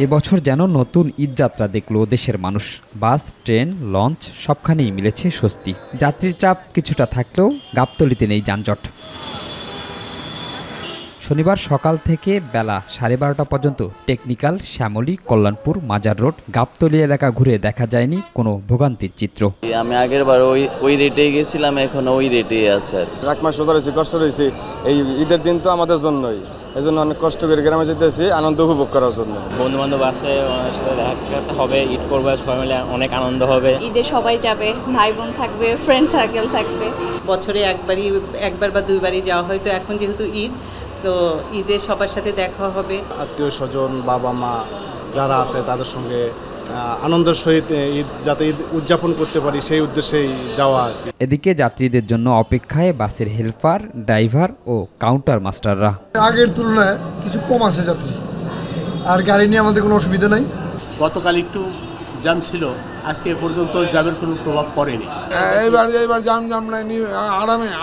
এবছর যেন নতুন ঈদযাত্রা দেখল দেশের মানুষ। বাস, ট্রেন, লঞ্চ সবখানেই মিলেছে স্বস্তি। যাত্রীর চাপ কিছুটা থাকলেও গাবতলীতে নেই যানজট। শনিবার সকাল থেকে বেলা 12:30 পর্যন্ত টেকনিক্যাল, শ্যামলী, কল্যাণপুর, মাজার রোড, গাবতলী এলাকা ঘুরে দেখা যায়নি কোনো ভোগান্তির চিত্র। আমি আগের বার ওই রেটেই গেছিলাম, এখন ওই রেটেই আছে। এক মাস সোজা রয়েছে, কষ্ট রয়েছে। এই ঈদের দিন তো আমাদের জন্যই, এই জন্য অনেক কষ্ট করে গ্রামে যেতেছি আনন্দ উপভোগ করার জন্য। বন্ধু বান্ধব আছে, ওনার সাথে দেখা হবে, ঈদ করবো সবাই মিলে, অনেক আনন্দ হবে। ঈদে সবাই যাবে, ভাই বোন থাকবে, ফ্রেন্ড সার্কেল থাকবে। বছরে একবার বা দুইবারই যাওয়া হয়, তো এখন যেহেতু ঈদ, তো ঈদে সবার সাথে দেখা হবে। আত্মীয় স্বজন, বাবা মা যারা আছে তাদের সঙ্গে আনন্দের সহিত ঈদ যাতে ঈদ উদযাপন করতে পারি সেই উদ্দেশ্যেই যাওয়া আর কি। এদিকে যাত্রীদের জন্য অপেক্ষায় বাসের হেল্পার, ড্রাইভার ও কাউন্টার মাস্টাররা। আগের তুলনায় কিছু কম আছে যাত্রী, আর গাড়ি নিয়ে আমাদের কোনো অসুবিধা নাই। গতকাল একটু জ্যাম ছিল, আজকে পর্যন্ত জ্যামের কোনো প্রভাব পড়েনি। এইবার জ্যাম নাই,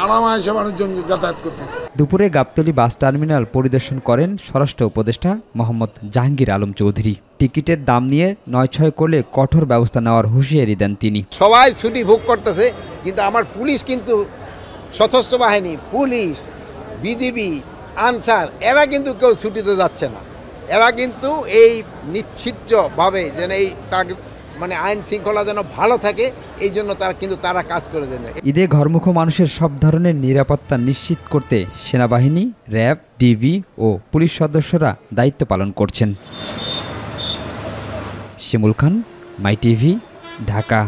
আরামে এসে মানুষজন যাতায়াত করতেছে। দুপুরে গাবতলী বাস টার্মিনাল পরিদর্শন করেন স্বরাষ্ট্র উপদেষ্টা মোহাম্মদ জাহাঙ্গীর আলম চৌধুরী। টিকিটের দাম নিয়ে ৯-৬ করলে কঠোর ব্যবস্থা নেওয়ার হুঁশিয়ারি দেন তিনি। সবাই ছুটি ভোগ করতেছে, কিন্তু আমার পুলিশ কিন্তু সশস্ত্র বাহিনী, পুলিশ, বিজিবি, আনসার এরা কিন্তু কেউ ছুটিতে যাচ্ছে না। এরা কিন্তু এই নিশ্চিতভাবে যেন এই মানে আইন শৃঙ্খলা যেন ভালো থাকে, এই জন্য তারা কাজ করে দেন। ঈদে ঘরমুখ মানুষের সব ধরনের নিরাপত্তা নিশ্চিত করতে সেনাবাহিনী, র্যাব, ডিবি ও পুলিশ সদস্যরা দায়িত্ব পালন করছেন। শিমুল খান, মাই টিভি, ঢাকা।